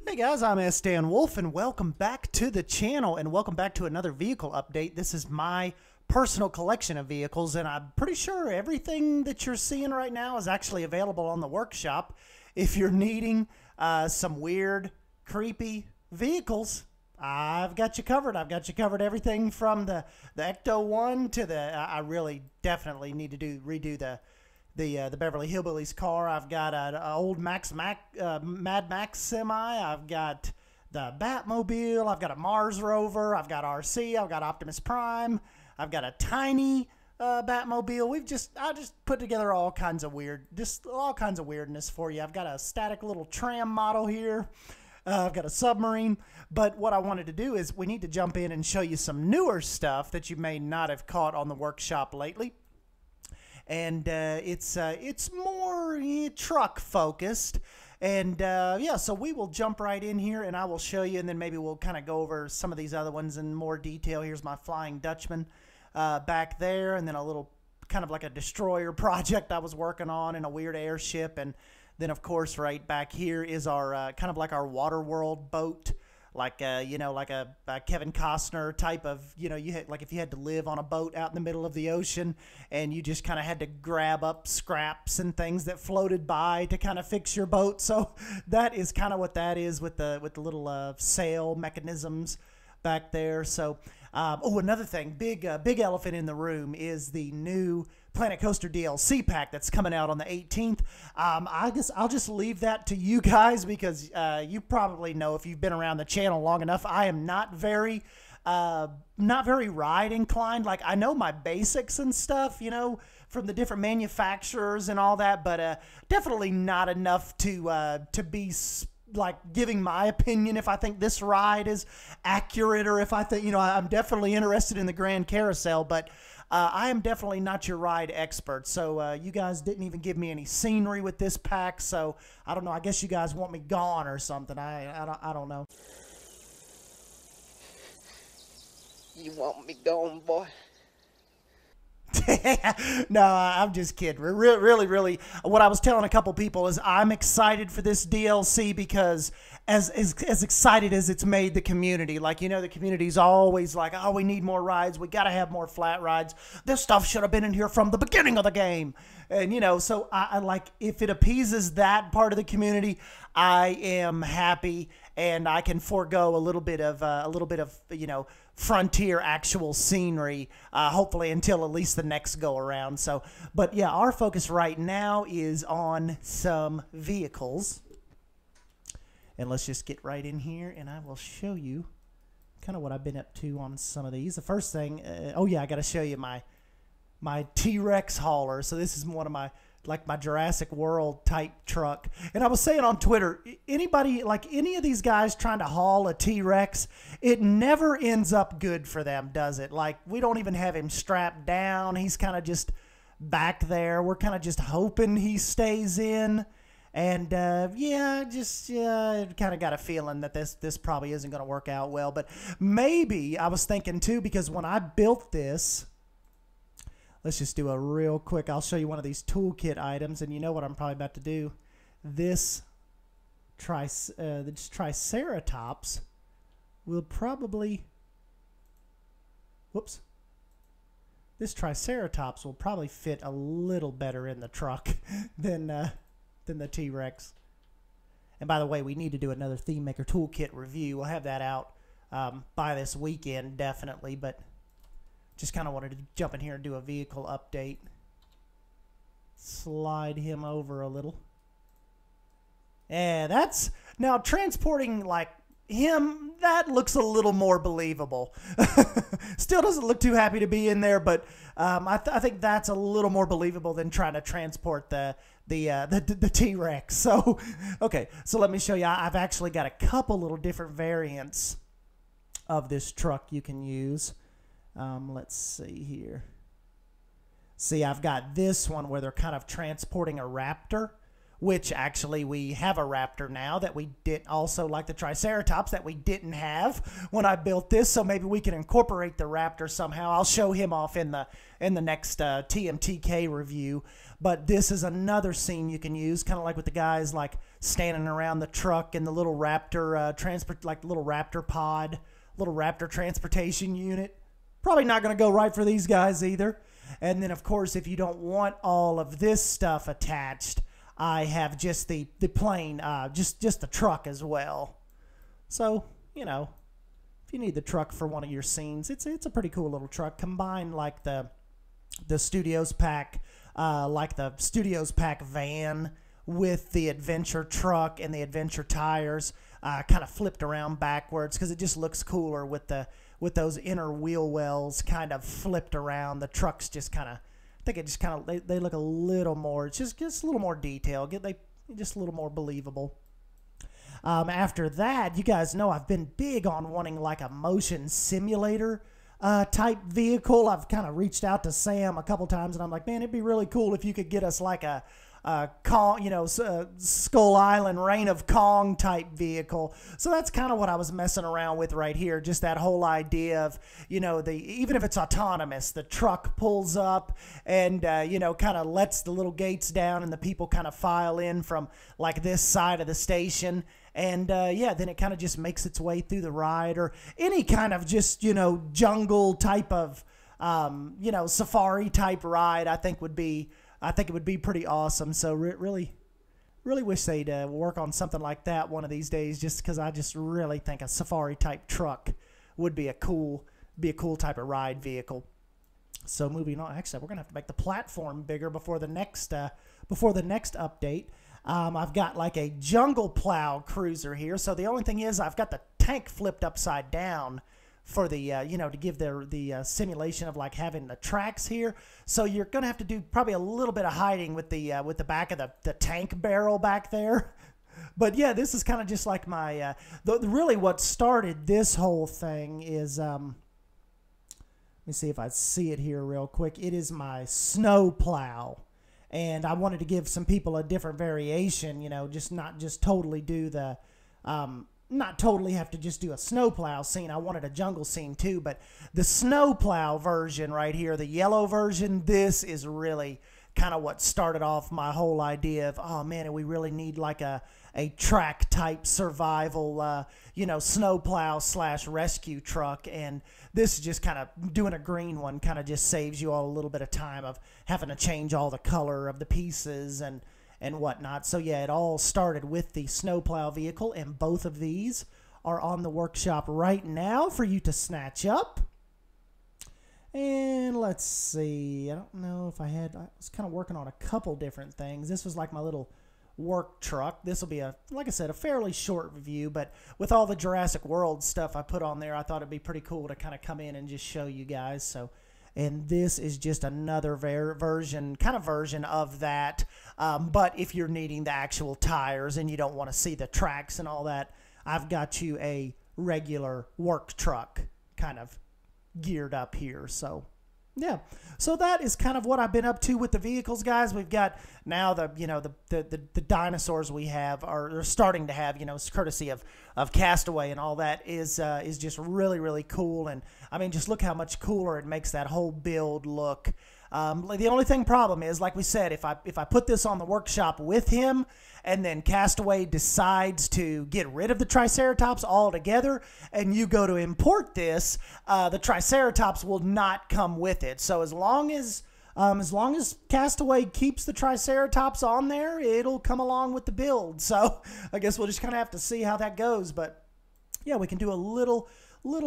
Hey guys, I'm Sdanwolf and welcome back to the channel and welcome back to another vehicle update. This is my personal collection of vehicles and I'm pretty sure everything that you're seeing right now is actually available on the workshop. If you're needing some weird, creepy vehicles, I've got you covered. I've got you covered everything from the Ecto 1 to the, I really definitely need to redo the Beverly Hillbillies car. I've got an old Mad Max semi. I've got the Batmobile. I've got a Mars rover. I've got RC. I've got Optimus Prime. I've got a tiny Batmobile. I just put together all kinds of weirdness for you. I've got a static little tram model here. I've got a submarine. But what I wanted to do is we need to jump in and show you some newer stuff that you may not have caught on the workshop lately. And it's more truck focused, and yeah, so we will jump right in here and I will show you, and then maybe we'll kind of go over some of these other ones in more detail. Here's my Flying Dutchman back there, and then a little kind of like a destroyer project I was working on, and a weird airship, and then of course right back here is our kind of like our Waterworld boat. Like like a Kevin Costner type of, like if you had to live on a boat out in the middle of the ocean and you just kind of had to grab up scraps and things that floated by to kind of fix your boat. So that is kind of what that is with the little sail mechanisms back there. So oh, another thing, big elephant in the room is the new Planet Coaster DLC pack that's coming out on the 18th. I guess I'll just leave that to you guys because you probably know if you've been around the channel long enough. I am not very ride inclined. Like, I know my basics and stuff, from the different manufacturers and all that, but definitely not enough to be like giving my opinion if I think this ride is accurate, or if I think, I'm definitely interested in the Grand Carousel, but I am definitely not your ride expert. So you guys didn't even give me any scenery with this pack, so I don't know. I guess you guys want me gone or something. I don't know. You want me gone, boy? No, I'm just kidding. Really, what I was telling a couple people is I'm excited for this DLC because as excited as it's made the community. Like, the community's always like, oh, we need more rides. We got to have more flat rides. This stuff should have been in here from the beginning of the game. And, so I like, if it appeases that part of the community, I am happy, and I can forego a little bit of frontier actual scenery, hopefully until at least the next go around. So, but yeah, our focus right now is on some vehicles, and let's just get right in here and I will show you kind of what I've been up to on some of these. The first thing, oh yeah, I got to show you my T-Rex hauler. So this is one of my Jurassic World type truck. And I was saying on Twitter, anybody, like any of these guys trying to haul a T-Rex, it never ends up good for them, does it? Like, we don't even have him strapped down. He's kind of just back there. We're kind of just hoping he stays in. And yeah, kind of got a feeling that this probably isn't going to work out well. But maybe, I was thinking too, because when I built this, let's just do a real quick, I'll show you one of these toolkit items, and you know what I'm probably about to do. This Triceratops will probably, whoops. This Triceratops will probably fit a little better in the truck than the T-Rex. And by the way, we need to do another Theme Maker Toolkit review. We'll have that out by this weekend, definitely, but just kind of wanted to jump in here and do a vehicle update. Slide him over a little. Yeah, that's... Now, transporting, like, him, that looks a little more believable. Still doesn't look too happy to be in there, but I think that's a little more believable than trying to transport the T-Rex. So, okay, so let me show you. I've actually got a couple little different variants of this truck you can use. Let's see here. See, I've got this one where they're kind of transporting a Raptor, which actually we have a Raptor now that we did, also like the Triceratops that we didn't have when I built this. So maybe we can incorporate the Raptor somehow. I'll show him off in the next TMTK review. But this is another scene you can use, kind of like with the guys like standing around the truck and the little Raptor little Raptor pod, little Raptor transportation unit. Probably not going to go right for these guys either. And then, of course, if you don't want all of this stuff attached, I have just the plain, just the truck as well. So, you know, if you need the truck for one of your scenes, it's a pretty cool little truck. Combine like the Studios Pack, van with the adventure truck and the adventure tires, kind of flipped around backwards because it just looks cooler with those inner wheel wells kind of flipped around. The trucks just kind of, I think it just kind of, they look a little more, it's just a little more detail, just a little more believable. After that, you guys know I've been big on wanting like a motion simulator type vehicle. I've kind of reached out to Sam a couple times, and I'm like, man, it'd be really cool if you could get us like a Kong, Skull Island Reign of Kong type vehicle. So that's kind of what I was messing around with right here. Just that whole idea of, even if it's autonomous, the truck pulls up and, kind of lets the little gates down and the people kind of file in from like this side of the station. And, then it kind of just makes its way through the ride, or any kind of just, jungle type of, safari type ride, I think it would be pretty awesome. So really wish they'd work on something like that one of these days, just because I just really think a safari type truck would be a cool type of ride vehicle. So moving on, actually, we're gonna have to make the platform bigger before the next update. I've got like a jungle plow cruiser here. So the only thing is I've got the tank flipped upside down for the, to give the simulation of like having the tracks here. So you're going to have to do probably a little bit of hiding with the back of the tank barrel back there. But yeah, this is kind of just like my, really what started this whole thing is, let me see if I see it here real quick. It is my snow plow. And I wanted to give some people a different variation, not just totally do the, not totally have to just do a snowplow scene. I wanted a jungle scene too, but the snowplow version right here, the yellow version, this is really kind of what started off my whole idea of, oh man, we really need like a track type survival, snowplow / rescue truck. And this is just kind of doing a green one, kind of just saves you all a little bit of time of having to change all the color of the pieces and whatnot. So yeah, it all started with the snowplow vehicle, and both of these are on the workshop right now for you to snatch up. And let's see, I don't know if I was kind of working on a couple different things. This was like my little work truck. This will be like I said, a fairly short review, but with all the Jurassic World stuff I put on there, I thought it'd be pretty cool to kind of come in and just show you guys. So, and this is just another version of that. But if you're needing the actual tires and you don't want to see the tracks and all that, I've got you a regular work truck kind of geared up here. So yeah, so that is kind of what I've been up to with the vehicles, guys. We've got now the dinosaurs we have are starting to have, courtesy of Castaway and all that is just really cool. And I mean, just look how much cooler it makes that whole build look. The only problem is, like we said, if I put this on the workshop with him and then Castaway decides to get rid of the Triceratops altogether and you go to import this, the Triceratops will not come with it. So as long as Castaway keeps the Triceratops on there, it'll come along with the build. So I guess we'll just kind of have to see how that goes. But yeah, we can do a little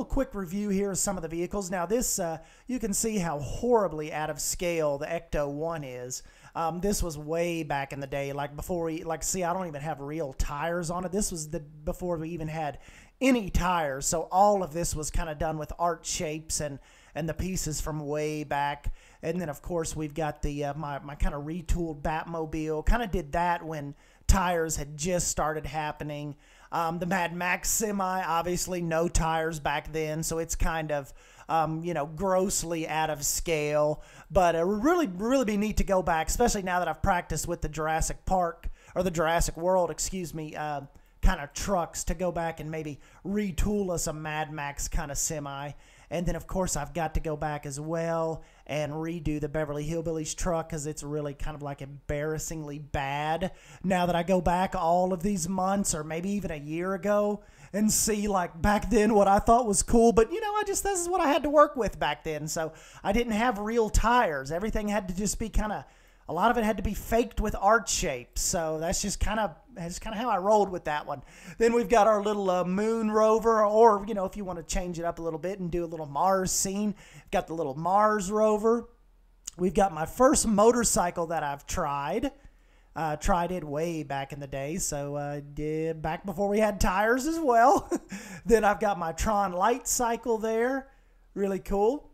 quick review here of some of the vehicles. Now this, you can see how horribly out of scale the Ecto 1 is. This was way back in the day, like before see, I don't even have real tires on it. This was before we even had any tires. So all of this was kind of done with art shapes and the pieces from way back. And then of course we've got the, my kind of retooled Batmobile, kind of did that when tires had just started happening. The Mad Max semi, obviously no tires back then, so it's kind of, grossly out of scale. But it would really be neat to go back, especially now that I've practiced with the Jurassic World, kind of trucks, to go back and maybe retool us a Mad Max kind of semi And then, of course, I've got to go back as well and redo the Beverly Hillbillies truck because it's really kind of like embarrassingly bad now that I go back all of these months or maybe even a year ago and see, like, back then what I thought was cool. But, you know, this is what I had to work with back then. So I didn't have real tires. Everything had to just be kind of, a lot of it had to be faked with art shapes. So that's just kind of how I rolled with that one. Then we've got our little moon rover, or, you know, if you want to change it up a little bit and do a little Mars scene, got the little Mars rover. We've got my first motorcycle that I've tried. Tried it way back in the day, so did back before we had tires as well. Then I've got my Tron light cycle there. Really cool.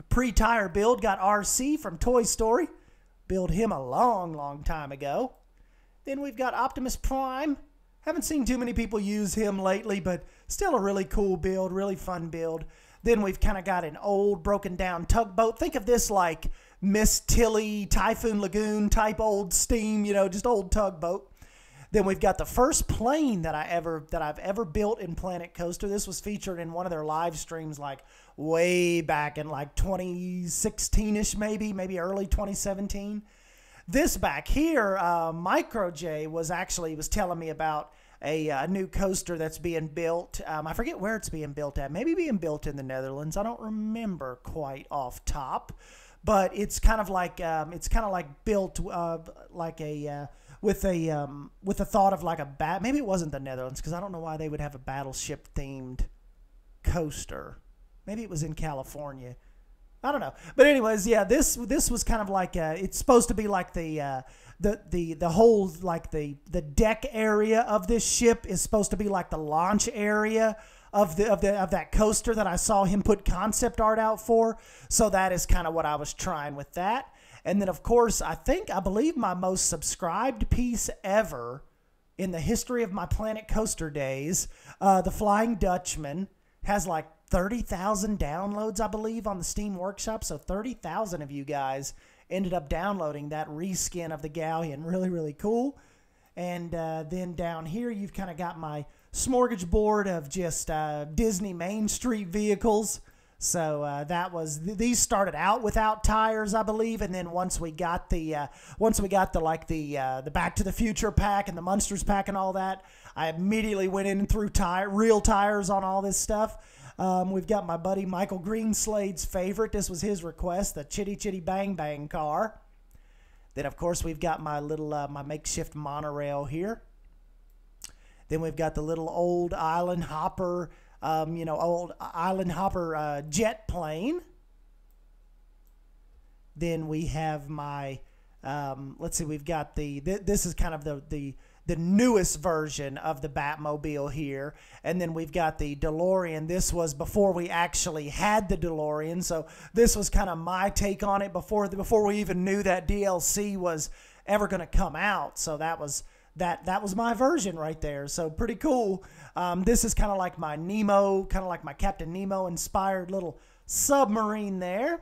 Pre-tire build, got RC from Toy Story. Built him a long time ago. Then we've got Optimus Prime. Haven't seen too many people use him lately, but still a really cool build, really fun build. Then we've kind of got an old broken down tugboat. Think of this like Miss Tilly, Typhoon Lagoon type old steam, you know, just old tugboat. Then we've got the first plane that I've ever built in Planet Coaster. This was featured in one of their live streams like way back in like 2016-ish, maybe early 2017. This back here, Micro J was telling me about a new coaster that's being built. I forget where it's being built at. Maybe being built in the Netherlands. I don't remember quite off top, but it's kind of like built like a with a thought of like a maybe it wasn't the Netherlands because I don't know why they would have a battleship themed coaster. Maybe it was in California. I don't know. But anyways, yeah, this was kind of like it's supposed to be like the whole like the deck area of this ship is supposed to be like the launch area of that coaster that I saw him put concept art out for. So that is kind of what I was trying with that. And then, of course, I believe my most subscribed piece ever in the history of my Planet Coaster days, the Flying Dutchman, has like 30,000 downloads, I believe, on the Steam Workshop. So 30,000 of you guys ended up downloading that reskin of the Galleon. Really, really cool. And then down here, you've kind of got my smorgasbord of just Disney Main Street vehicles. So these started out without tires, I believe, and then once we got the Back to the Future pack and the Munsters pack and all that, I immediately went in and threw real tires on all this stuff. We've got my buddy Michael Greenslade's favorite. This was his request, the Chitty Chitty Bang Bang car. Then of course we've got my little my makeshift monorail here. Then we've got the little old Island Hopper. Old Island Hopper jet plane. Then we have my, let's see, we've got this is kind of the newest version of the Batmobile here. And then we've got the DeLorean. This was before we actually had the DeLorean. So this was kind of my take on it before we even knew that DLC was ever going to come out. So that was my version right there. So pretty cool. This is kind of like my Nemo, kind of like my Captain Nemo inspired little submarine there.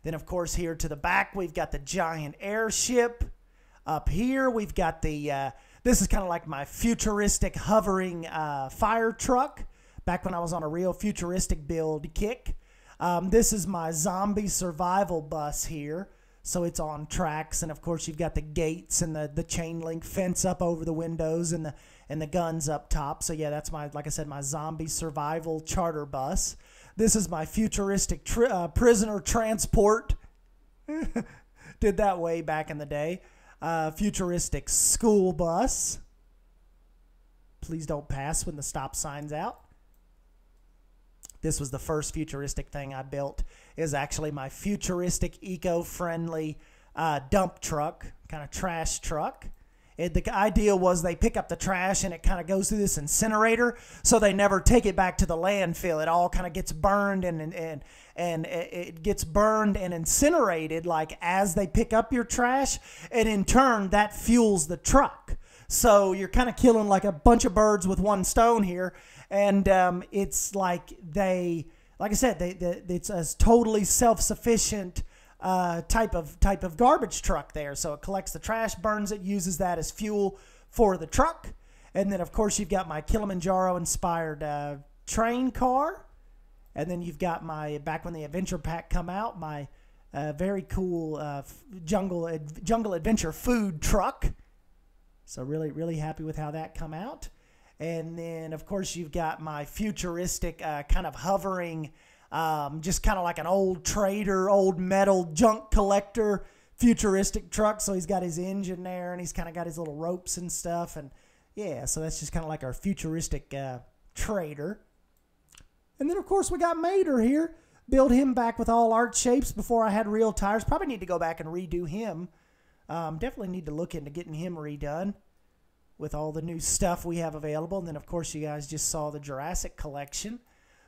Then of course here to the back we've got the giant airship. Up here we've got this is kind of like my futuristic hovering fire truck. Back when I was on a real futuristic build kick. This is my zombie survival bus here. So it's on tracks, and of course you've got the gates and the chain link fence up over the windows and the guns up top. So yeah, that's like I said, my zombie survival charter bus. This is my futuristic prisoner transport. Did that way back in the day. Futuristic school bus. Please don't pass when the stop sign's out. This was the first futuristic thing I built. Is actually my futuristic, eco-friendly dump truck, kind of trash truck. The idea was they pick up the trash and it kind of goes through this incinerator, so they never take it back to the landfill. It all kind of gets burned and it gets burned and incinerated like as they pick up your trash, and in turn that fuels the truck. So you're kind of killing like a bunch of birds with one stone here. And it's like like I said, it's a totally self-sufficient type of garbage truck there. So it collects the trash, burns it, uses that as fuel for the truck. And then, of course, you've got my Kilimanjaro-inspired train car. And then you've got my, back when the Adventure Pack come out, my very cool jungle adventure food truck. So really happy with how that come out. And then, of course, you've got my futuristic kind of hovering, just kind of like an old trader, old metal junk collector futuristic truck. So he's got his engine there, and he's kind of got his little ropes and stuff. And yeah, so that's just kind of like our futuristic trader. And then, of course, we got Mater here. Build him back with all art shapes before I had real tires. Probably need to go back and redo him. Definitely need to look into getting him redone with all the new stuff we have available. And then, of course, you guys just saw the Jurassic collection.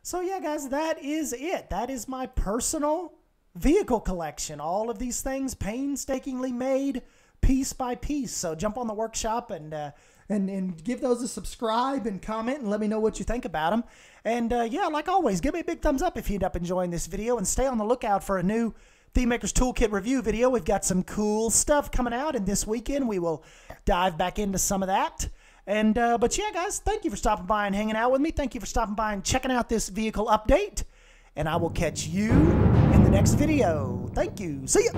So, yeah, guys, that is it. That is my personal vehicle collection. All of these things painstakingly made piece by piece. So jump on the workshop and give those a subscribe and comment and let me know what you think about them. And yeah, like always, give me a big thumbs up if you end up enjoying this video, and stay on the lookout for a new Theme Maker's Toolkit review video. We've got some cool stuff coming out, and this weekend we will dive back into some of that. And but yeah, guys, thank you for stopping by and hanging out with me. Thank you for stopping by and checking out this vehicle update, and I will catch you in the next video. Thank you. See ya.